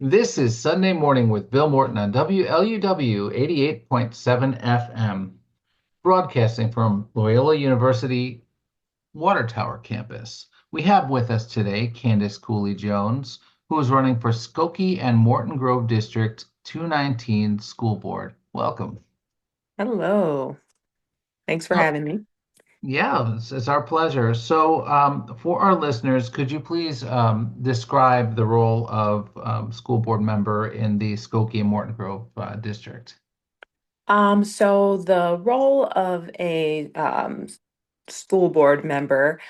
This is Sunday Morning with Bill Morton on WLUW 88.7 FM, broadcasting from Loyola University Water Tower campus. We have with us today Kandice Cooley-Jones, who is running for Skokie and Morton Grove District 219 School Board. Welcome. Hello. Thanks for So, having me. yeah, it's our pleasure. So, for our listeners, could you please describe the role of school board member in the Skokie and Morton Grove district? So the role of a school board member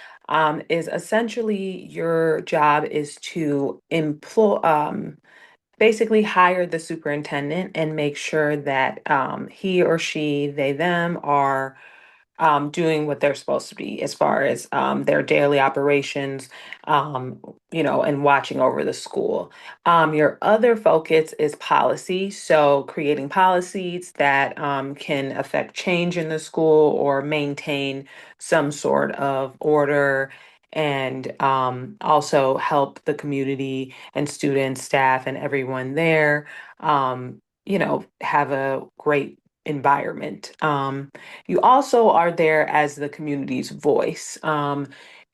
is essentially your job is to employ, basically hire the superintendent and make sure that he or she, they, them are doing what they're supposed to be as far as their daily operations, um, and watching over the school. Your other focus is policy, so creating policies that can affect change in the school or maintain some sort of order. And also help the community and students, staff, and everyone there, have a great environment. You also are there as the community's voice.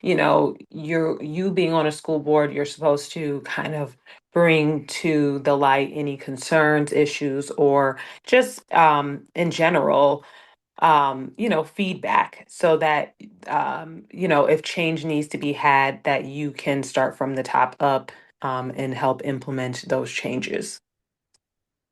You being on a school board, you're supposed to kind of bring to the light any concerns, issues, or just in general, feedback so that if change needs to be had, that you can start from the top up and help implement those changes.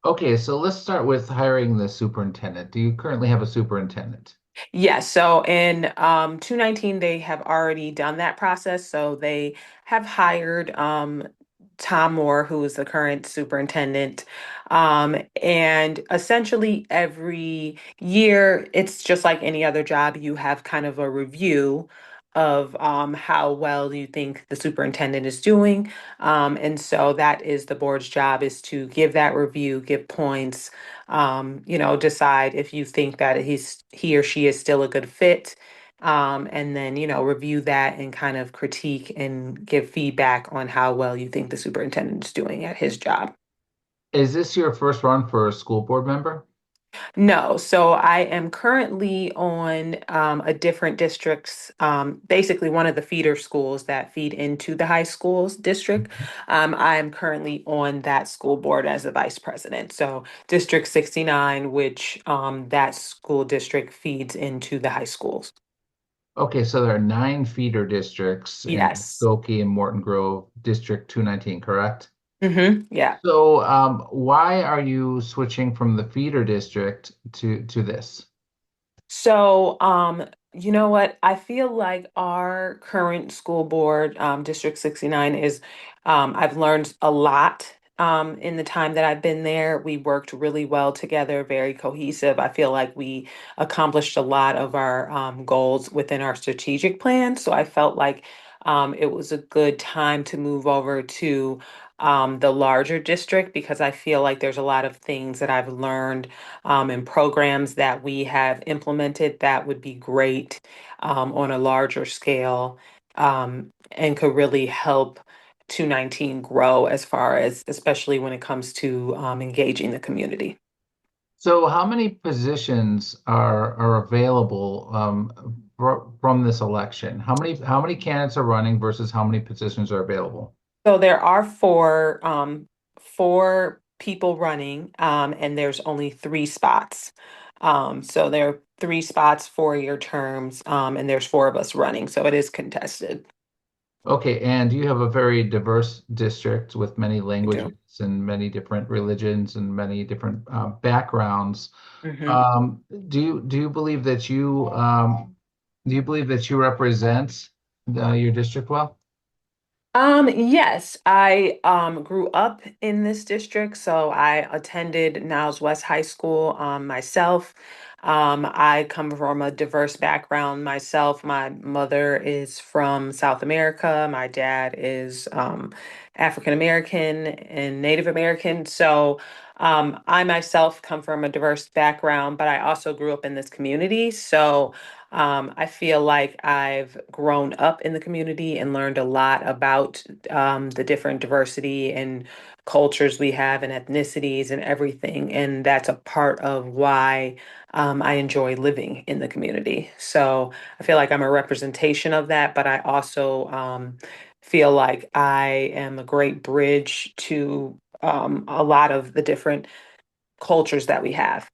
Okay, so let's start with hiring the superintendent. Do you currently have a superintendent? Yes, so in 219, they have already done that process. So they have hired Tom Moore, who is the current superintendent. And essentially, every year, it's just like any other job, you have kind of a review of how well you think the superintendent is doing. And so that is the board's job, is to give that review, give points, decide if you think that he or she is still a good fit. And then, review that and kind of critique and give feedback on how well you think the superintendent is doing at his job. Is this your first run for a school board member? No, so I am currently on a different district's, basically one of the feeder schools that feed into the high schools district. I am currently on that school board as a vice president. So District 69, which that school district feeds into the high schools. Okay, so there are nine feeder districts in Yes. Skokie and Morton Grove, District 219, correct? Yeah. So, why are you switching from the feeder district to this? So, you know what? I feel like our current school board, District 69, I've learned a lot in the time that I've been there. We worked really well together, very cohesive. I feel like we accomplished a lot of our goals within our strategic plan. So I felt like it was a good time to move over to the larger district because I feel like there's a lot of things that I've learned and programs that we have implemented that would be great on a larger scale and could really help 219 grow as far as, especially when it comes to engaging the community. So, how many positions are available from this election? How many candidates are running versus how many positions are available? So there are four people running, and there's only three spots. So there are three spots, 4-year terms, and there's four of us running. So it is contested. Okay, and you have a very diverse district with many I do. languages and many different religions and many different backgrounds. Mhm. Um, do you believe that you represent your district well? Yes, I grew up in this district, so I attended Niles West High School myself. I come from a diverse background myself. My mother is from South America. My dad is African American and Native American. So I myself come from a diverse background, but I also grew up in this community. So I feel like I've grown up in the community and learned a lot about the different diversity and cultures we have and ethnicities and everything. And that's a part of why I enjoy living in the community. So I feel like I'm a representation of that, but I also feel like I am a great bridge to a lot of the different cultures that we have.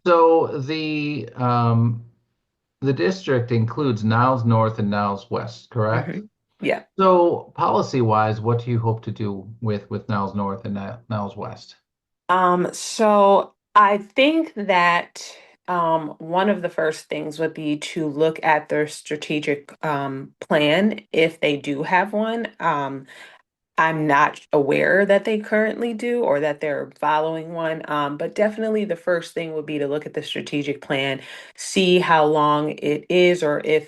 So the district includes Niles North and Niles West, correct? Mhm. Yeah. So policy-wise, what do you hope to do with Niles North and Niles West? So I think that one of the first things would be to look at their strategic plan if they do have one. I'm not aware that they currently do or that they're following one. But definitely the first thing would be to look at the strategic plan, see how long it is, or if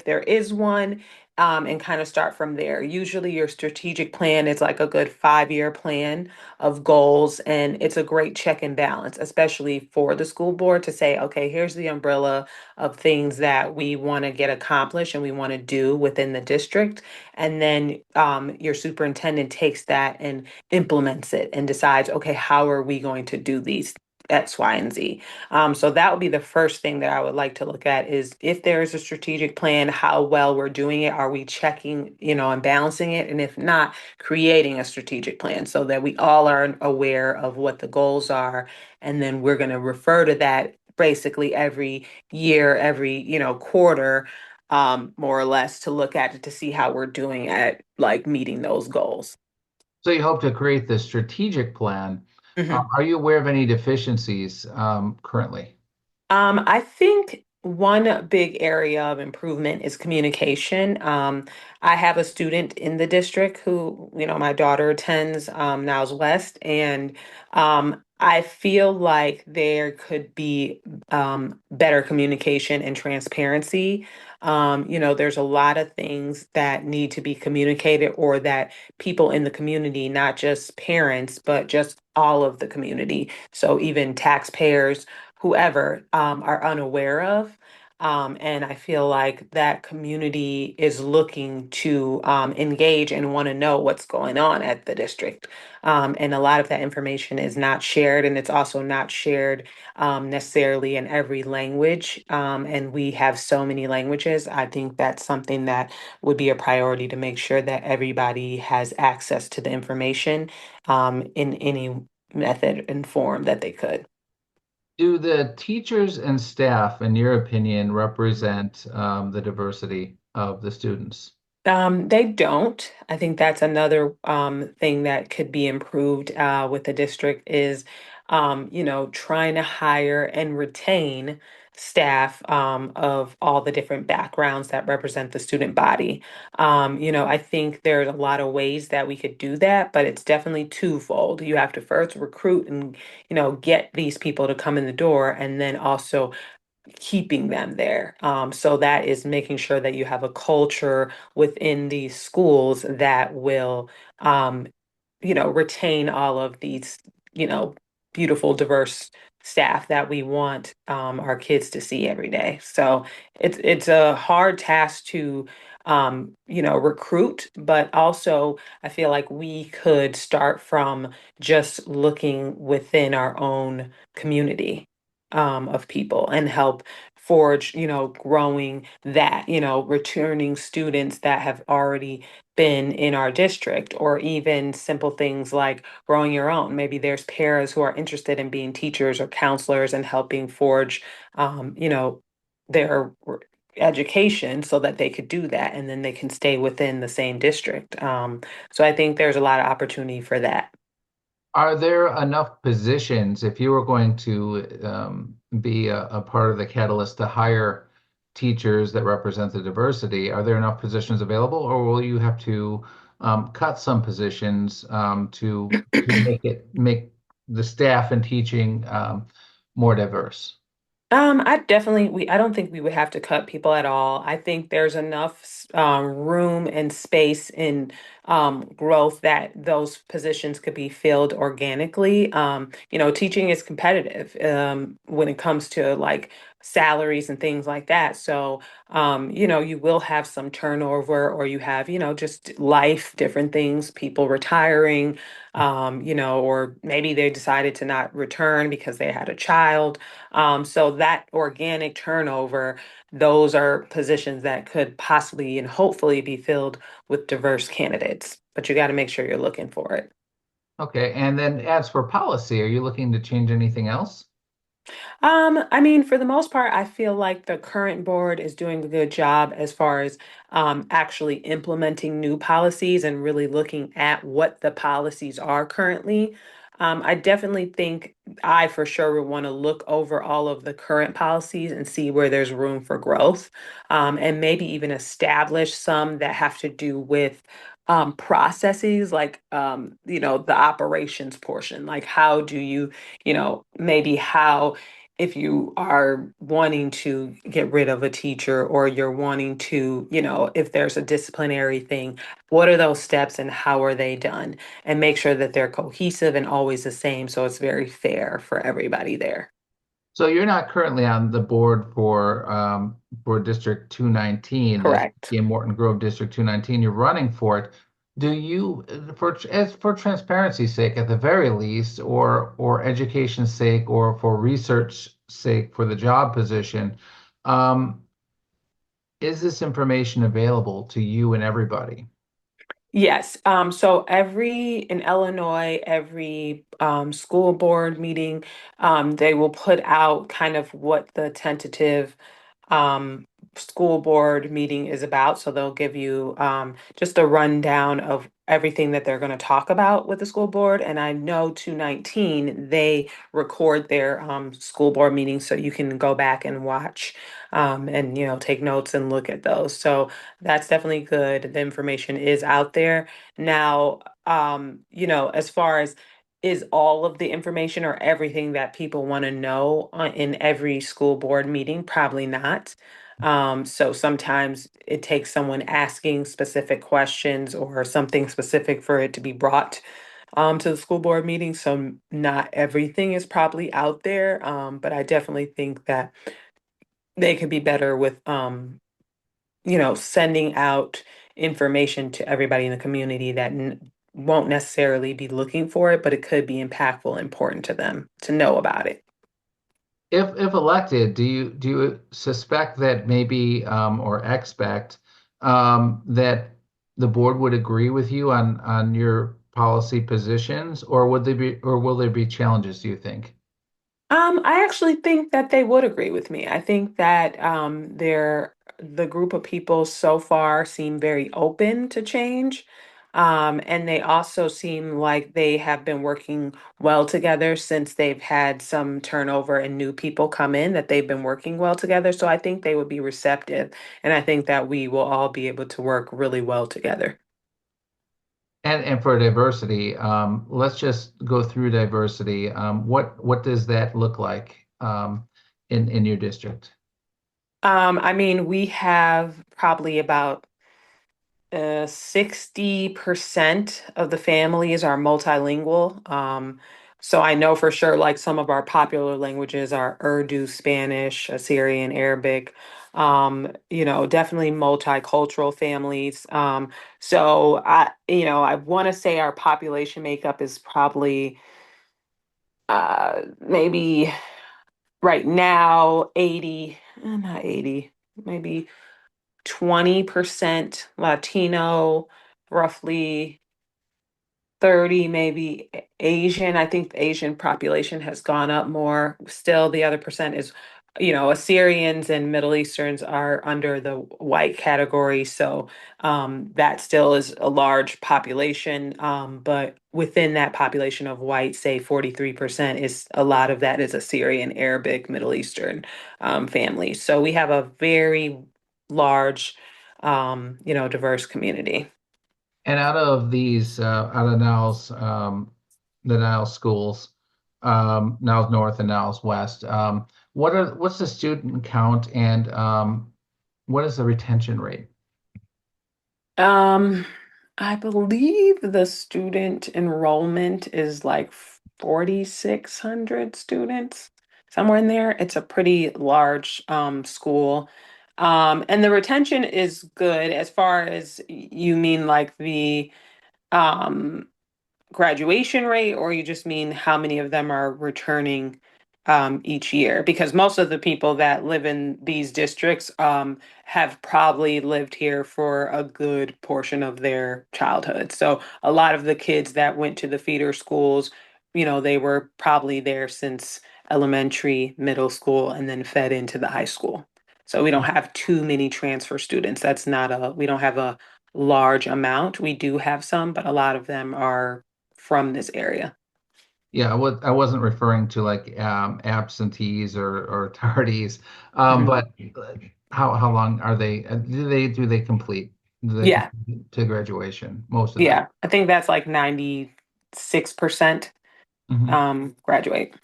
there is one, and kind of start from there. Usually your strategic plan is like a good 5-year plan of goals, and it's a great check and balance, especially for the school board to say, okay, here's the umbrella of things that we want to get accomplished and we want to do within the district. And then your superintendent takes that and implements it and decides, okay, how are we going to do these X, Y, and Z? So that would be the first thing that I would like to look at is if there is a strategic plan, how well we're doing it. Are we checking, and balancing it? And if not, creating a strategic plan so that we all are aware of what the goals are. And then we're going to refer to that basically every year, every, quarter, more or less, to look at it to see how we're doing at like meeting those goals. So you hope to create this strategic plan. Mhm. Are you aware of any deficiencies currently? I think one big area of improvement is communication. I have a student in the district who, my daughter attends Niles West, and I feel like there could be better communication and transparency. There's a lot of things that need to be communicated or that people in the community, not just parents, but just all of the community. So even taxpayers, whoever, are unaware of. And I feel like that community is looking to engage and want to know what's going on at the district. And a lot of that information is not shared, and it's also not shared necessarily in every language. And we have so many languages. I think that's something that would be a priority to make sure that everybody has access to the information in any method and form that they could. Do the teachers and staff, in your opinion, represent the diversity of the students? They don't. I think that's another thing that could be improved with the district is, trying to hire and retain staff of all the different backgrounds that represent the student body. I think there's a lot of ways that we could do that, but it's definitely twofold. You have to first recruit and, get these people to come in the door, and then also keeping them there. So that is making sure that you have a culture within these schools that will, um, retain all of these, you know, beautiful, diverse staff that we want our kids to see every day. So it's a hard task to recruit, but also I feel like we could start from just looking within our own community of people and help forge, growing that, returning students that have already been in our district, or even simple things like growing your own. Maybe there's paras who are interested in being teachers or counselors and helping forge, their education so that they could do that and then they can stay within the same district. So I think there's a lot of opportunity for that. Are there enough positions if you were going to be a part of the catalyst to hire teachers that represent the diversity? Are there enough positions available, or will you have to cut some positions to make the staff and teaching more diverse? I don't think we would have to cut people at all. I think there's enough room and space in growth, that those positions could be filled organically. Teaching is competitive when it comes to like salaries and things like that. So, you will have some turnover, or you have, just life, different things, people retiring, or maybe they decided to not return because they had a child. So that organic turnover, those are positions that could possibly and hopefully be filled with diverse candidates, but you got to make sure you're looking for it. Okay. And then as for policy, are you looking to change anything else? I mean, for the most part, I feel like the current board is doing a good job as far as actually implementing new policies and really looking at what the policies are currently. I definitely think I for sure would want to look over all of the current policies and see where there's room for growth, and maybe even establish some that have to do with processes like, the operations portion. Like, how do you, maybe how if you are wanting to get rid of a teacher, or you're wanting to, if there's a disciplinary thing, what are those steps and how are they done? And make sure that they're cohesive and always the same so it's very fair for everybody there. So you're not currently on the board for District 219, this Correct. became Morton Grove District 219. You're running for it. Do you, for transparency's sake, at the very least, or education's sake, or for research sake for the job position, um, is this information available to you and everybody? Yes. So in Illinois, every school board meeting, they will put out kind of what the tentative um, school board meeting is about. So they'll give you just a rundown of everything that they're going to talk about with the school board. And I know 219, they record their school board meetings, so you can go back and watch, and, take notes and look at those. So that's definitely good. The information is out there. Now, as far as is all of the information or everything that people want to know in every school board meeting? Probably not. So sometimes it takes someone asking specific questions or something specific for it to be brought to the school board meeting. So not everything is probably out there, but I definitely think that they could be better with sending out information to everybody in the community that won't necessarily be looking for it, but it could be impactful and important to them to know about it. If elected, do you suspect that maybe or expect that the board would agree with you on your policy positions, or would they be or will there be challenges, do you think? I actually think that they would agree with me. I think that the group of people so far seem very open to change. And they also seem like they have been working well together since they've had some turnover and new people come in, that they've been working well together. So I think they would be receptive. And I think that we will all be able to work really well together. And for diversity, let's just go through diversity. What does that look like in your district? I mean, we have probably about 60% of the families are multilingual. So I know for sure, like some of our popular languages are Urdu, Spanish, Assyrian, Arabic. Definitely multicultural families. So I want to say our population makeup is probably maybe right now 80, not 80, maybe 20% Latino, roughly 30 maybe Asian. I think the Asian population has gone up more. Still, the other percent is, Assyrians and Middle Easterns are under the white category. So that still is a large population. But within that population of white, say 43% is a lot of that is Assyrian, Arabic, Middle Eastern families. So we have a very large, diverse community. And out of these, out of the Niles schools, Niles North and Niles West, what's the student count and what is the retention rate? Um, I believe the student enrollment is like 4,600 students, somewhere in there. It's a pretty large school. And the retention is good as far as you mean like the um, graduation rate, or you just mean how many of them are returning each year? Because most of the people that live in these districts have probably lived here for a good portion of their childhood. So a lot of the kids that went to the feeder schools, they were probably there since elementary, middle school, and then fed into the high school. So we don't have too many transfer students. We don't have a large amount. We do have some, but a lot of them are from this area. Yeah, I wasn't referring to like absentees or tardies, Mhm. but how long are they? Do they complete? Do they Yeah, complete to graduation? Most of them. yeah. I think that's like 96% Mhm. graduate.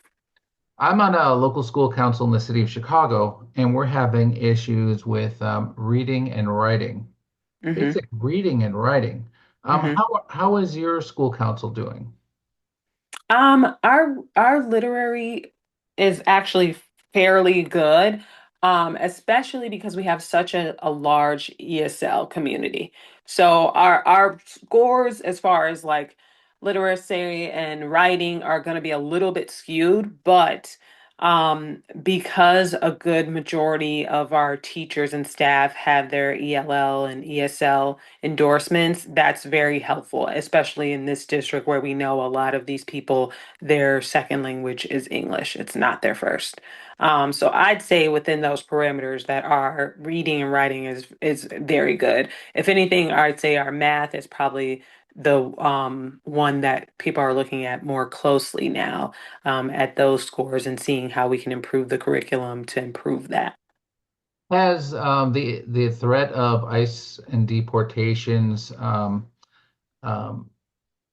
I'm on a local school council in the city of Chicago, and we're having issues with reading and writing. Hmm. Basic reading and writing. Hmm. How is your school council doing? Our literary is actually fairly good, especially because we have such a large ESL community. So our scores as far as like literacy and writing are going to be a little bit skewed, but because a good majority of our teachers and staff have their ELL and ESL endorsements, that's very helpful, especially in this district where we know a lot of these people, their second language is English. It's not their first. So I'd say within those parameters that our reading and writing is very good. If anything, I'd say our math is probably the one that people are looking at more closely now, at those scores and seeing how we can improve the curriculum to improve that. Has the threat of ICE and deportations um,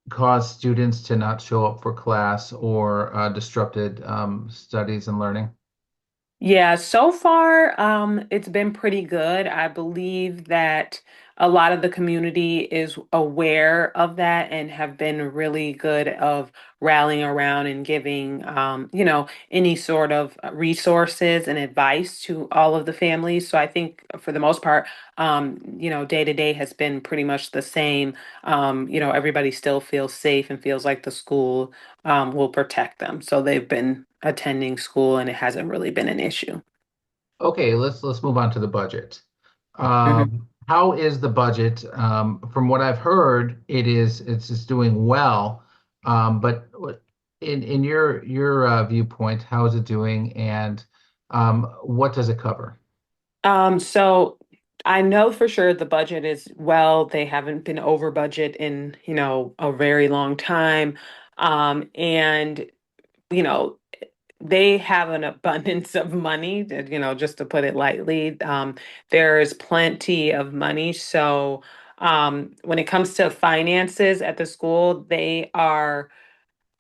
caused students to not show up for class or disrupted studies and learning? Yeah, so far, it's been pretty good. I believe that a lot of the community is aware of that and have been really good of rallying around and giving, any sort of resources and advice to all of the families. So I think for the most part, day to day has been pretty much the same. Everybody still feels safe and feels like the school will protect them. So they've been attending school and it hasn't really been an issue. Okay, let's move on to the budget. Hmm. How is the budget? From what I've heard, it's doing well. But in your viewpoint, how is it doing, and what does it cover? So I know for sure the budget is well, they haven't been over budget in, a very long time. And, you know, they have an abundance of money, just to put it lightly. There is plenty of money. So, when it comes to finances at the school,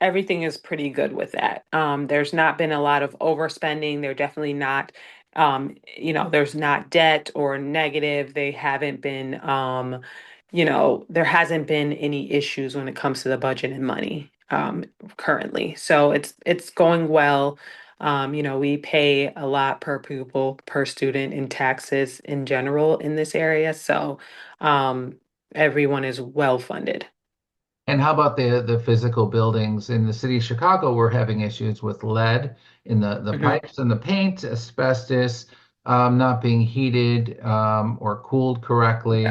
everything is pretty good with that. There's not been a lot of overspending. They're definitely not, there's not debt or negative. They haven't been, there hasn't been any issues when it comes to the budget and money currently. So it's going well. We pay a lot per pupil, per student in taxes in general in this area. So everyone is well funded. And how about the physical buildings in the city of Chicago? We're having issues with lead in the Mhm. pipes and the paint, asbestos not being heated or cooled Yeah. correctly,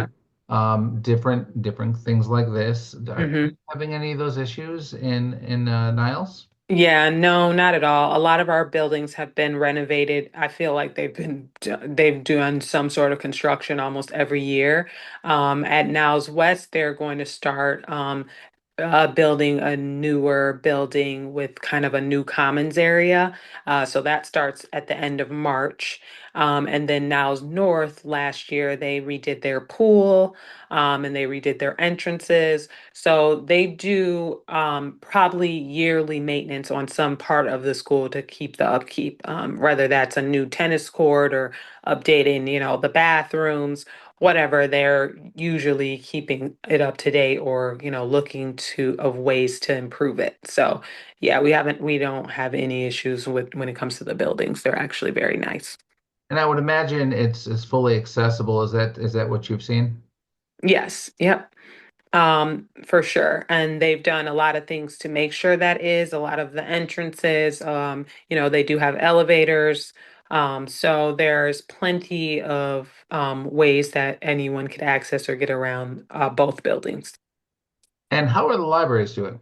different things like this. Are you Mhm. having any of those issues in Niles? Yeah, no, not at all. A lot of our buildings have been renovated. I feel like they've done some sort of construction almost every year. At Niles West, they're going to start building a newer building with kind of a new commons area. So that starts at the end of March. And then Niles North last year, they redid their pool, and they redid their entrances. So they do probably yearly maintenance on some part of the school to keep the upkeep, whether that's a new tennis court or updating, the bathrooms whatever, they're usually keeping it up to date or, looking to of ways to improve it. So yeah, we don't have any issues with when it comes to the buildings. They're actually very nice. And I would imagine it's fully accessible. Is that what you've seen? Yes, yep. For sure. And they've done a lot of things to make sure that is a lot of the entrances. They do have elevators. So there's plenty of ways that anyone could access or get around both buildings. And how are the libraries doing?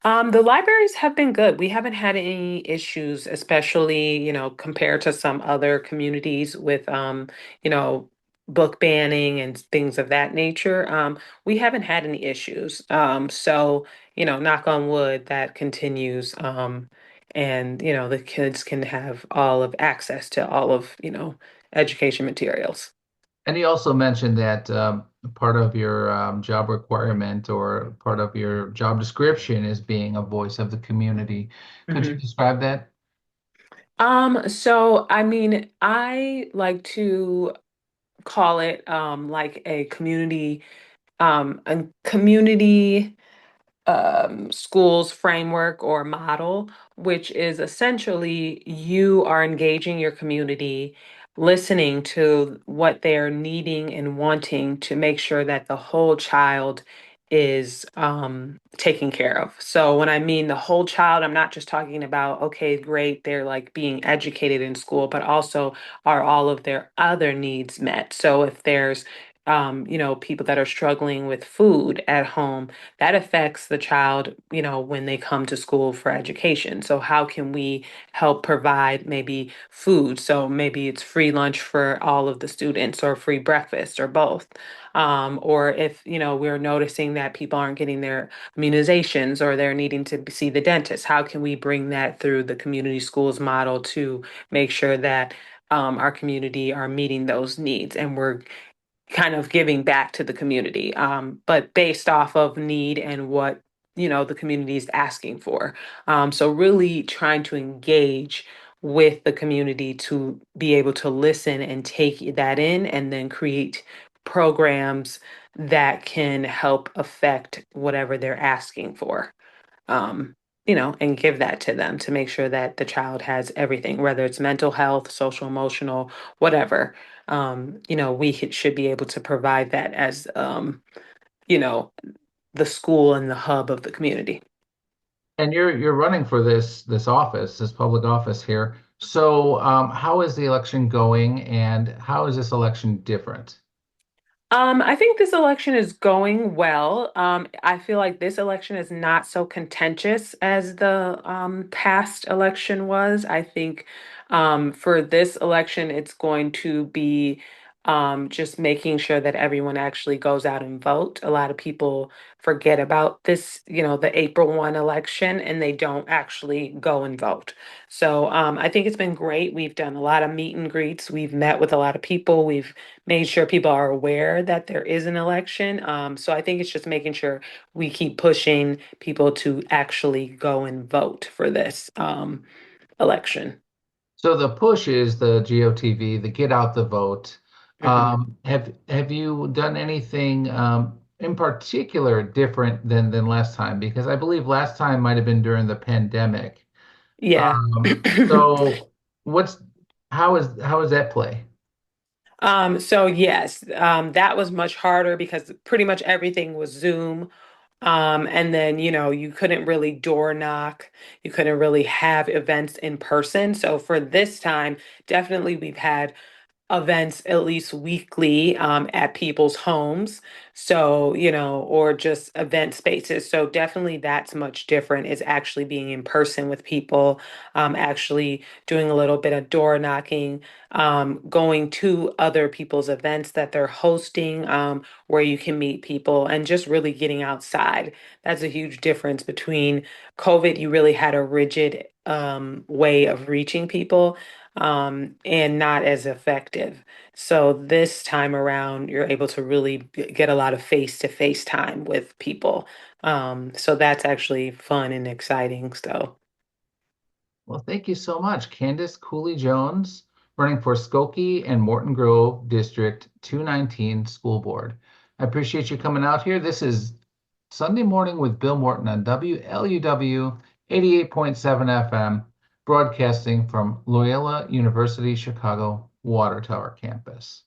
The libraries have been good. We haven't had any issues, especially, compared to some other communities with, book banning and things of that nature. We haven't had any issues. So, knock on wood, that continues. And, the kids can have all of access to all of, education materials. And you also mentioned that part of your job requirement or part of your job description is being a voice of the community. Could you Mhm. describe that? So I mean, I like to call it like a community schools framework or model, which is essentially you are engaging your community, listening to what they're needing and wanting to make sure that the whole child is taken care of. So when I mean the whole child, I'm not just talking about, okay, great, they're like being educated in school, but also are all of their other needs met. So if there's people that are struggling with food at home, that affects the child, when they come to school for education. So, how can we help provide maybe food? So, maybe it's free lunch for all of the students, or free breakfast, or both. Or if, we're noticing that people aren't getting their immunizations or they're needing to see the dentist, how can we bring that through the community schools model to make sure that our community are meeting those needs and we're kind of giving back to the community, but based off of need and what the community is asking for. So really trying to engage with the community to be able to listen and take that in, and then create programs that can help affect whatever they're asking for. Um, and give that to them to make sure that the child has everything, whether it's mental health, social, emotional, whatever. We should be able to provide that as, you know, the school and the hub of the community. And you're running for this office, this public office here. So, how is the election going, and how is this election different? I think this election is going well. I feel like this election is not so contentious as the past election was. I think for this election, it's going to be just making sure that everyone actually goes out and vote. A lot of people forget about this, the April 1 election, and they don't actually go and vote. So I think it's been great. We've done a lot of meet and greets. We've met with a lot of people. We've made sure people are aware that there is an election. So I think it's just making sure we keep pushing people to actually go and vote for this election. So the push is the GOTV, the get out the vote. Mhm. Have you done anything in particular different than last time? Because I believe last time might have been during the pandemic. Yeah. So what's how is that play? So yes, that was much harder because pretty much everything was Zoom. And then, you couldn't really door knock. You couldn't really have events in person. So for this time, definitely we've had events at least weekly at people's homes. So, or just event spaces. So definitely that's much different is actually being in person with people, actually doing a little bit of door knocking, going to other people's events that they're hosting, where you can meet people and just really getting outside. That's a huge difference between COVID. You really had a rigid way of reaching people, and not as effective. So this time around, you're able to really get a lot of face-to-face time with people. So that's actually fun and exciting. So Well, thank you so much, Candice Cooley-Jones running for Skokie and Morton Grove District 219 School Board. I appreciate you coming out here. This is Sunday Morning with Bill Morton on WLUW 88.7 FM, broadcasting from Loyola University Chicago Water Tower campus.